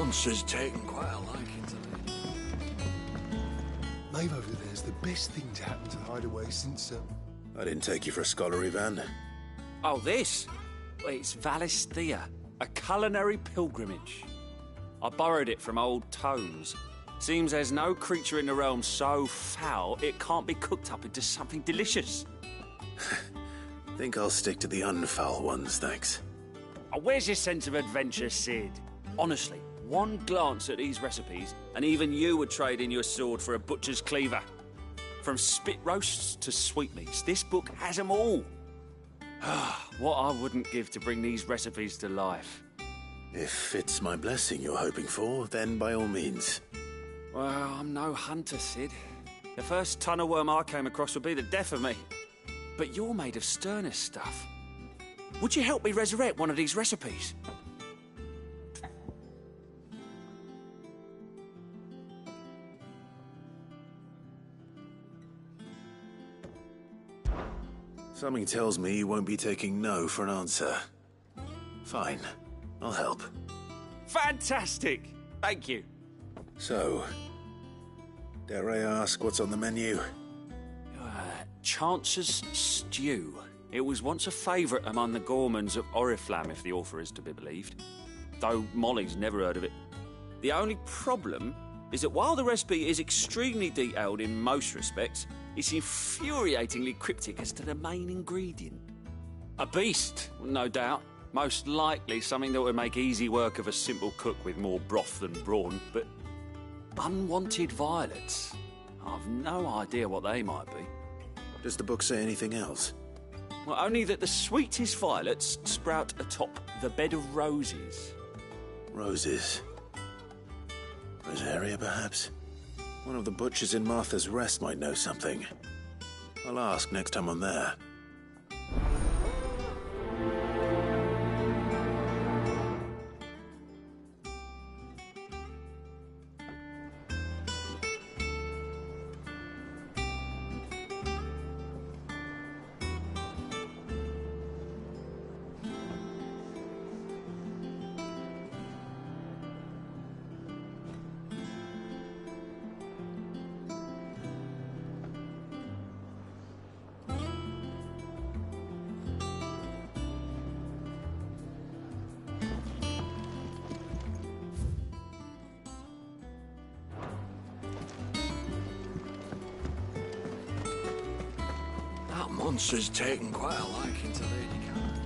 monster's taken quite a liking to me. Maeve over there's the best thing to happen to the hideaway since, I didn't take you for a scholarly van. Oh, this? Well, it's Valisthea, a culinary pilgrimage. I borrowed it from old tomes. Seems there's no creature in the realm so foul it can't be cooked up into something delicious. Think I'll stick to the unfoul ones, thanks. Oh, where's your sense of adventure, Sid? Honestly, one glance at these recipes, and even you would trade in your sword for a butcher's cleaver. From spit roasts to sweetmeats, this book has them all. What I wouldn't give to bring these recipes to life. If it's my blessing you're hoping for, then by all means. Well, I'm no hunter, Sid. The first tunnel worm I came across would be the death of me. But you're made of sterner stuff. Would you help me resurrect one of these recipes? Something tells me you won't be taking no for an answer. Fine, I'll help. Fantastic! Thank you. So, dare I ask what's on the menu? Chance's Stew. It was once a favourite among the gourmands of Oriflamme, if the author is to be believed. Though Molly's never heard of it. The only problem is that while the recipe is extremely detailed in most respects, it's infuriatingly cryptic as to the main ingredient. A beast, no doubt. Most likely something that would make easy work of a simple cook with more broth than brawn, but unwanted violets. I've no idea what they might be. Does the book say anything else? Well, only that the sweetest violets sprout atop the bed of roses. Roses. Rosaria, perhaps? One of the butchers in Martha's Rest might know something. I'll ask next time I'm there. That monster's taken quite a liking to Lady Karen.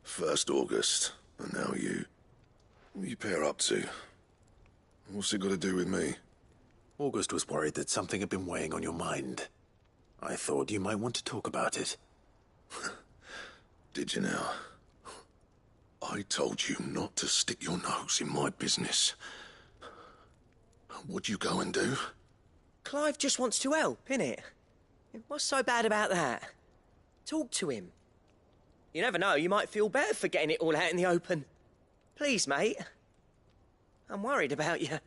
First August, and now you. What you pair up to? What's it got to do with me? August was worried that something had been weighing on your mind. I thought you might want to talk about it. Did you now? I told you not to stick your nose in my business. What'd you go and do? Clive just wants to help, innit? What's so bad about that? Talk to him. You never know, you might feel better for getting it all out in the open. Please, mate. I'm worried about you.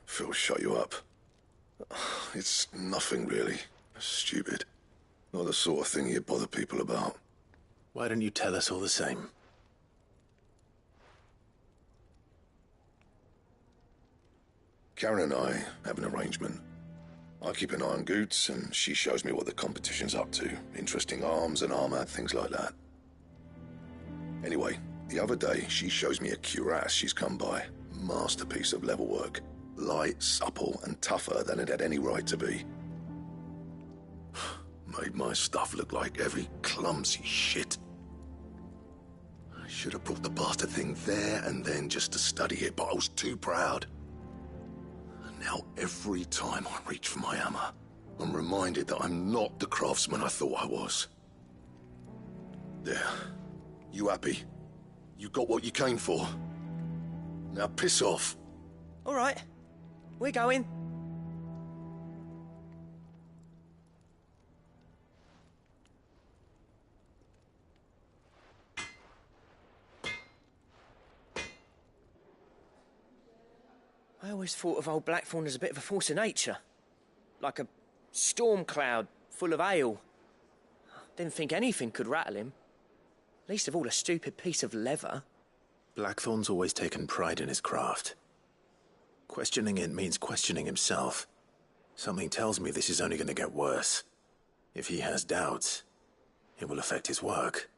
Phil shut you up. It's nothing really. Stupid. Not the sort of thing you bother people about. Why don't you tell us all the same? Karen and I have an arrangement. I keep an eye on Goots, and she shows me what the competition's up to. Interesting arms and armor, things like that. Anyway, the other day, she shows me a cuirass she's come by. Masterpiece of level work. Light, supple, and tougher than it had any right to be. Made my stuff look like every clumsy shit. I should have brought the bastard thing there and then just to study it, but I was too proud. And now every time I reach for my hammer, I'm reminded that I'm not the craftsman I thought I was. There. You happy? You got what you came for. Now piss off. All right. We're going. I always thought of old Blackthorn as a bit of a force of nature. Like a storm cloud full of ale. Didn't think anything could rattle him. Least of all a stupid piece of leather. Blackthorn's always taken pride in his craft. Questioning it means questioning himself. Something tells me this is only going to get worse. If he has doubts, it will affect his work,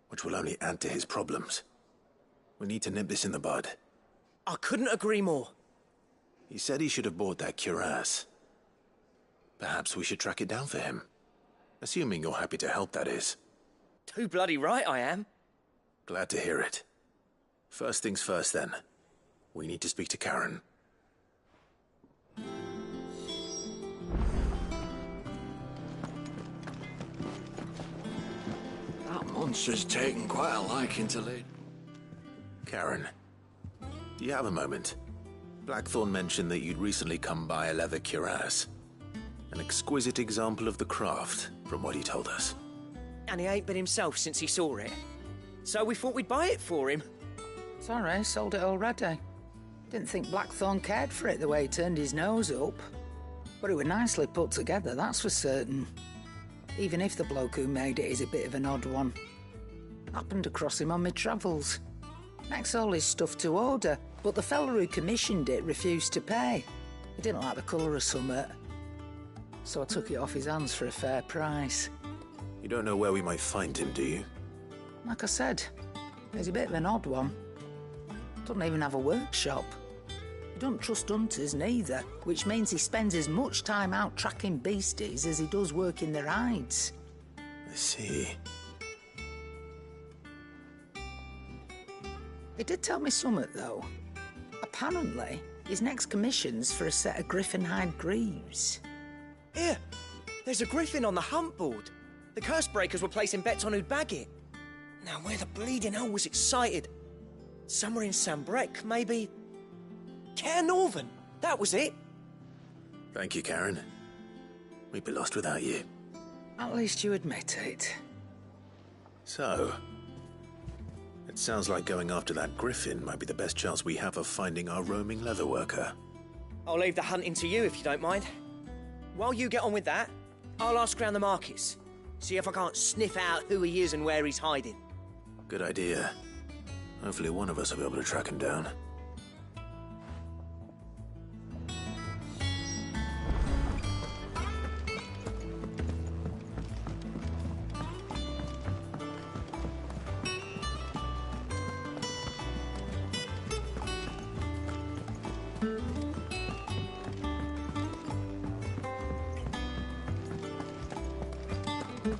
which will only add to his problems. We need to nip this in the bud. I couldn't agree more. He said he should have bought that cuirass. Perhaps we should track it down for him. Assuming you're happy to help, that is. Too bloody right I am. Glad to hear it. First things first, then. We need to speak to Karen. That monster's taken quite a liking to Lady. Karen, do you have a moment? Blackthorn mentioned that you'd recently come by a leather cuirass. An exquisite example of the craft, from what he told us. And he ain't been himself since he saw it. So we thought we'd buy it for him. Sorry, sold it already. Didn't think Blackthorn cared for it the way he turned his nose up. But it was nicely put together, that's for certain. Even if the bloke who made it is a bit of an odd one. Happened across him on my travels. Makes all his stuff to order, but the fella who commissioned it refused to pay. He didn't like the colour of summit. So I took it off his hands for a fair price. You don't know where we might find him, do you? Like I said, he's a bit of an odd one. Doesn't even have a workshop. He don't trust hunters neither, which means he spends as much time out tracking beasties as he does working their hides. I see. He did tell me something, though. Apparently, his next commission's for a set of griffin hide greaves. Here, there's a griffin on the hunt board. The curse breakers were placing bets on who'd bag it. Now, where the bleeding hell was it sighted? Somewhere in Sambrec, maybe... Caernarvon, that was it. Thank you, Karen. We'd be lost without you. At least you admit it. So, it sounds like going after that griffin might be the best chance we have of finding our roaming leatherworker. I'll leave the hunting to you if you don't mind. While you get on with that, I'll ask around the markets. See if I can't sniff out who he is and where he's hiding. Good idea. Hopefully one of us will be able to track him down.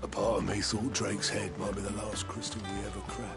A part of me thought Drake's head might be the last crystal we ever cracked.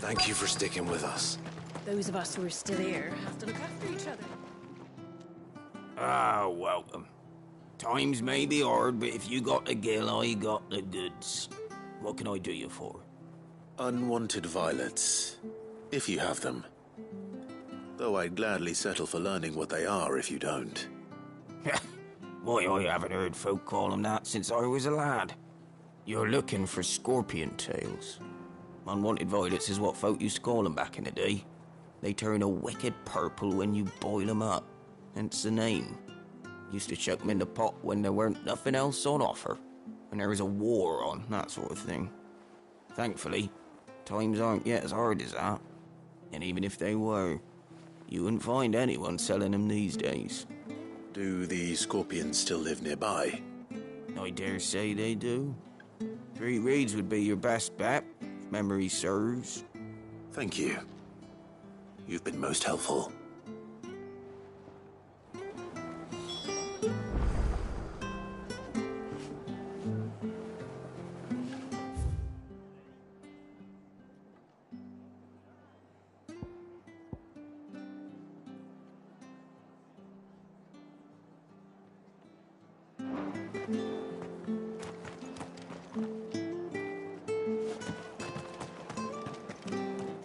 Thank you for sticking with us. Those of us who are still here have to look after each other. Ah, welcome. Times may be hard, but if you got the gill, I got the goods. What can I do you for? Unwanted violets, if you have them. Though I'd gladly settle for learning what they are if you don't. Why, I haven't heard folk call them that since I was a lad. You're looking for scorpion tails. Unwanted violets is what folk used to call them back in the day. They turn a wicked purple when you boil them up, hence the name. Used to chuck them in the pot when there weren't nothing else on offer, when there was a war on, that sort of thing. Thankfully, times aren't yet as hard as that. And even if they were, you wouldn't find anyone selling them these days. Do the scorpions still live nearby? I dare say they do. 3 Reeds would be your best bet, if memory serves. Thank you. You've been most helpful.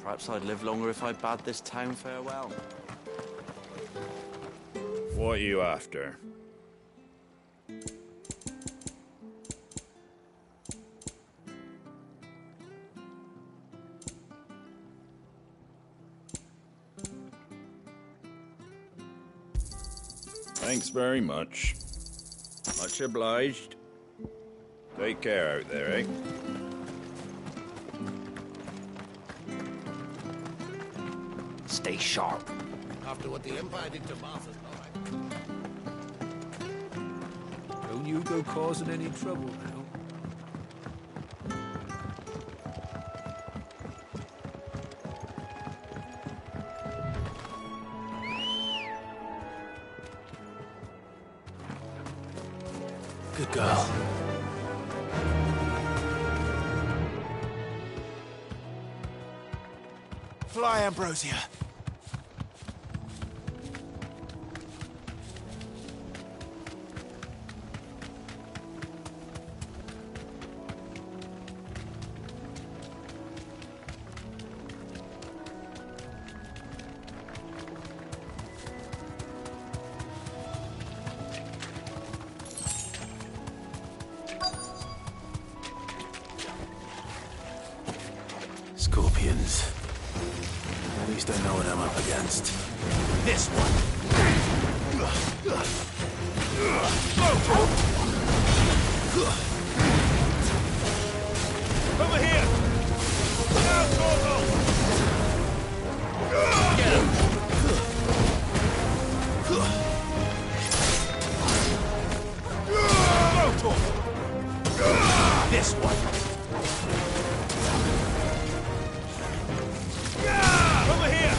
Perhaps I'd live longer if I bade this town farewell. What are you after? Thanks very much. Much obliged. Take care out there, eh? Stay sharp. After what the Empire did to Martha's Don't you go causing any trouble now. Good girl. Fly, Ambrosia. Scorpions. At least I know what I'm up against. This one. Over here. Now, Torval. Get him. Go, Torval. This one. Over here!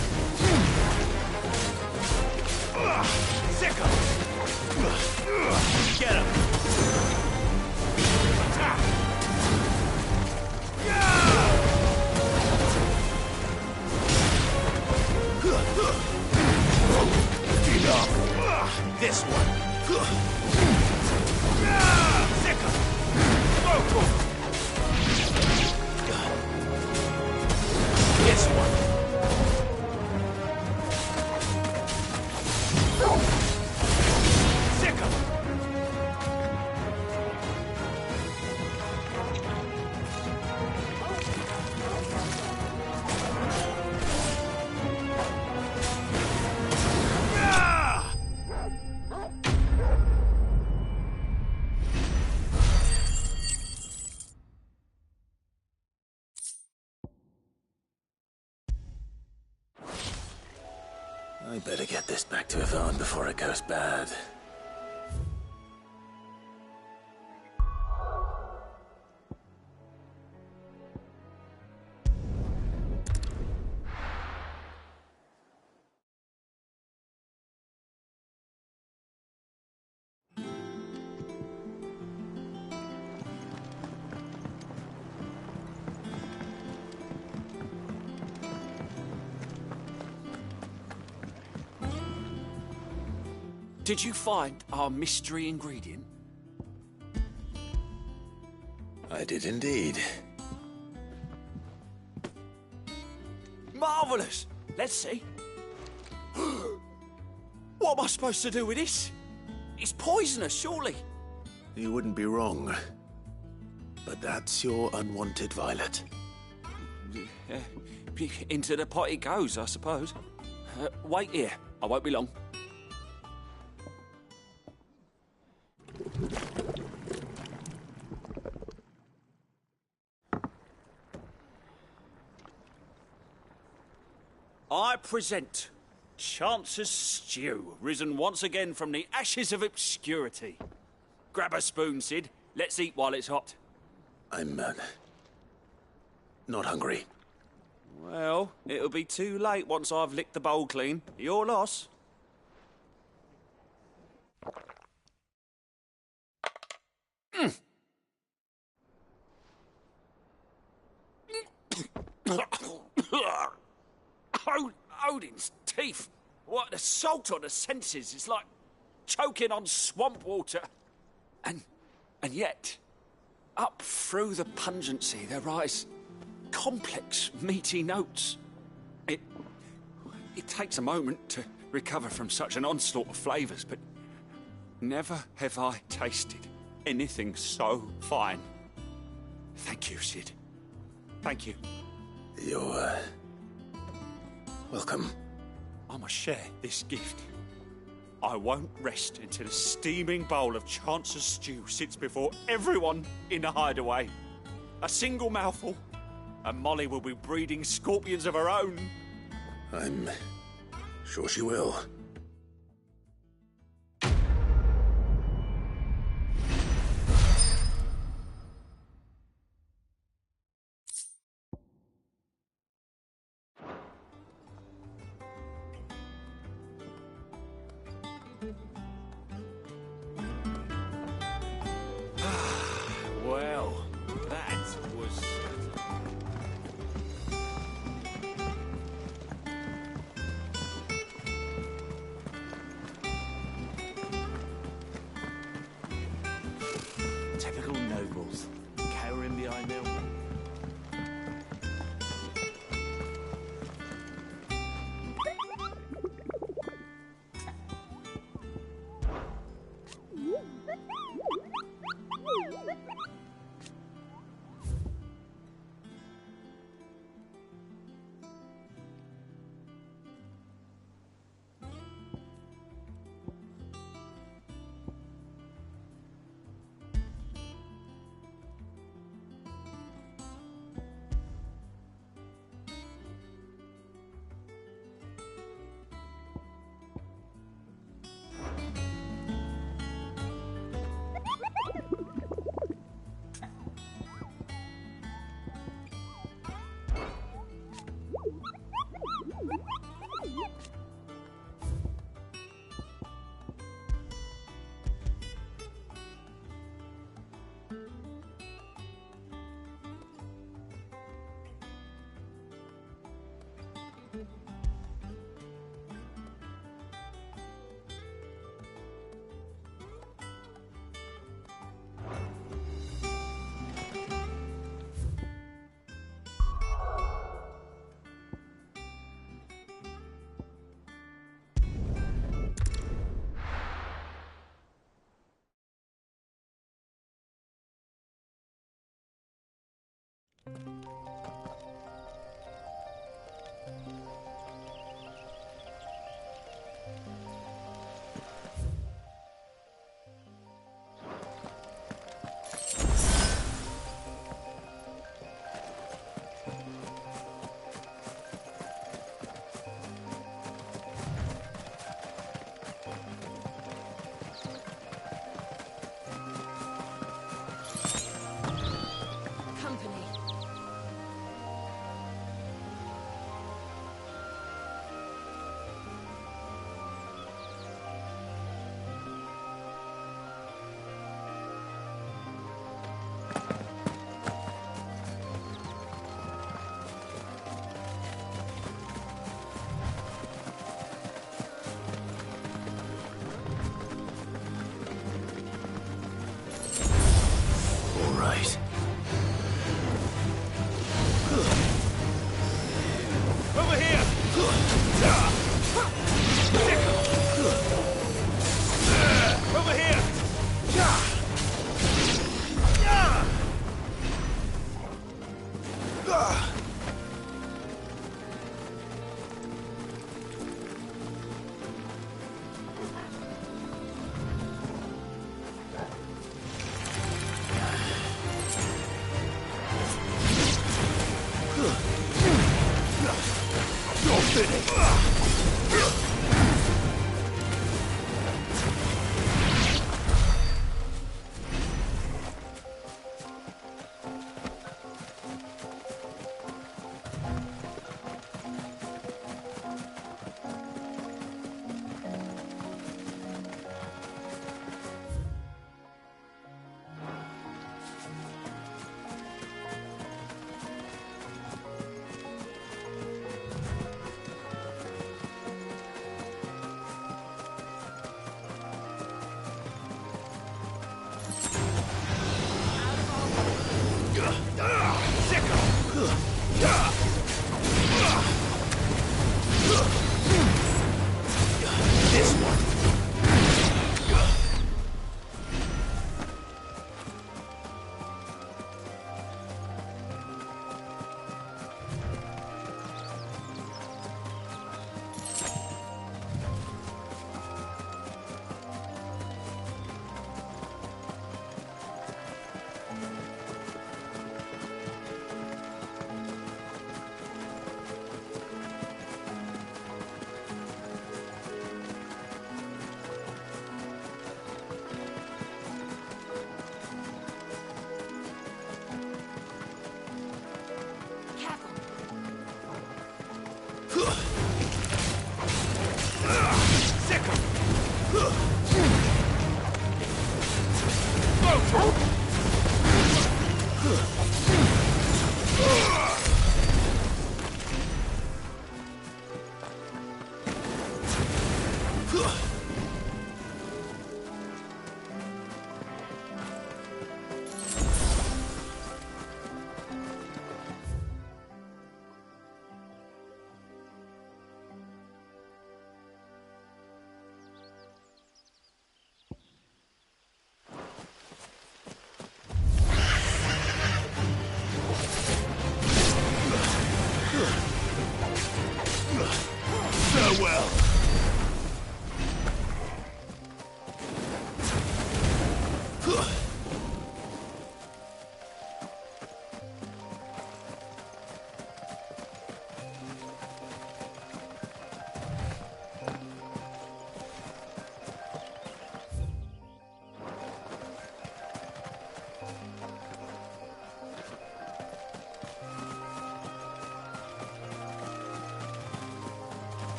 Sick him! Get him! Attack! Enough! This one! Sick him! Go! This one! Sick him! I better get this back to Yvonne before it goes bad. Did you find our mystery ingredient? I did indeed. Marvellous! Let's see. What am I supposed to do with this? It's poisonous, surely. You wouldn't be wrong. But that's your unwanted violet. Into the pot it goes, I suppose. Wait here. I won't be long. I present Chance's Stew, risen once again from the ashes of obscurity. Grab a spoon, Sid. Let's eat while it's hot. I'm, not hungry. Well, it'll be too late once I've licked the bowl clean. Your loss. Odin's teeth. What, the salt on the senses is like choking on swamp water. And yet, up through the pungency there rise complex, meaty notes. It takes a moment to recover from such an onslaught of flavours, but never have I tasted anything so fine. Thank you, Sid. Thank you. You're, welcome. I must share this gift. I won't rest until a steaming bowl of Chance's stew sits before everyone in the hideaway. A single mouthful, and Molly will be breeding scorpions of her own. I'm sure she will. Well, that was... Typical nobles, cowering behind their...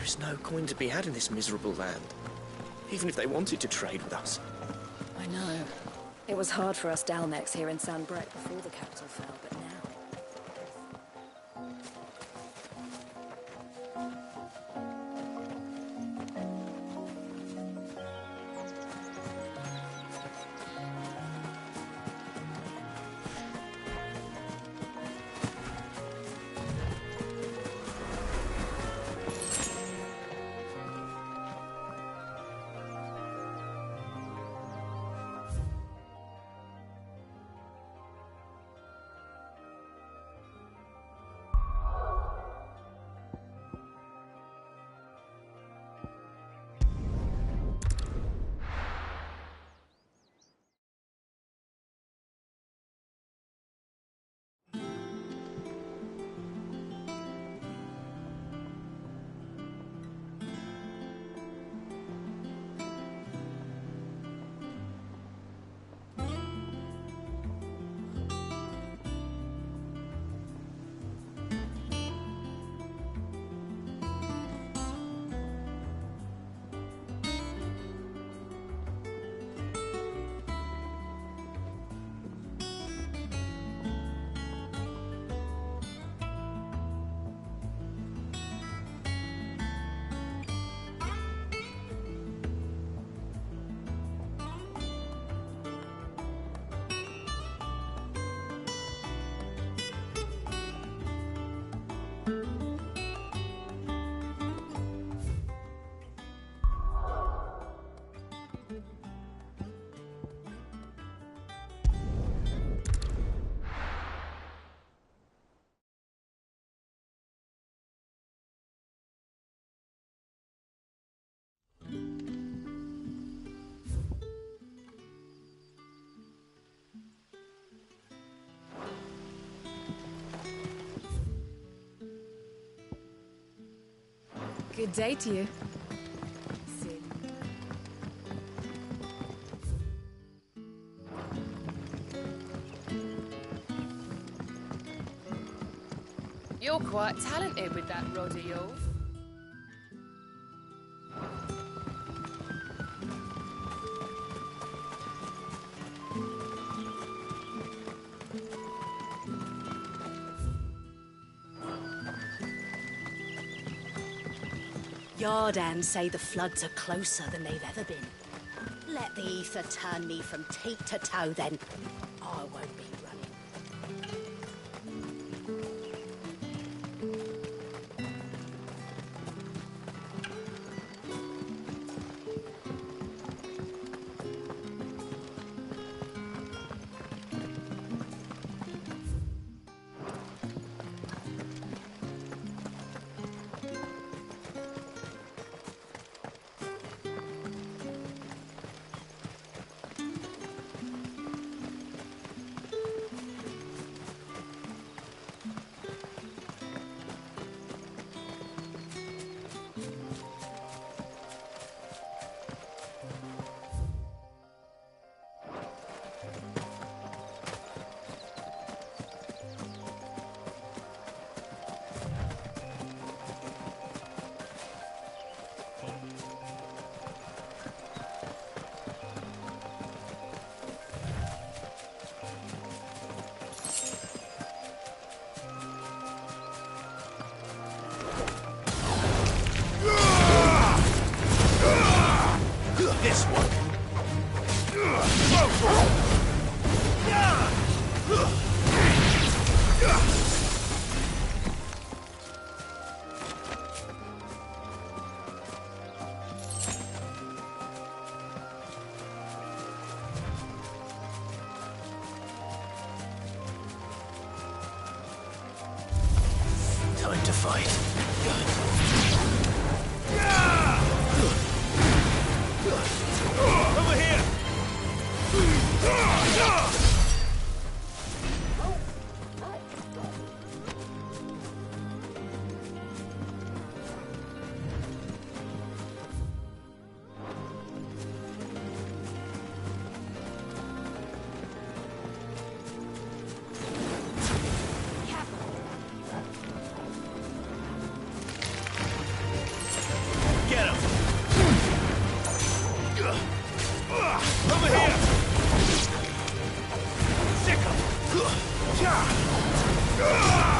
There's no coin to be had in this miserable land, even if they wanted to trade with us. I know. It was hard for us Dalmex here in San Brec before the capital fell, but now... Good day to you. See. You're quite talented with that rod of yours. Yardan say the floods are closer than they've ever been. Let the ether turn me from teat to toe, then. I won't be running. This one. Time to fight. Over here! Get him! Over here! Sick him!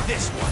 This one.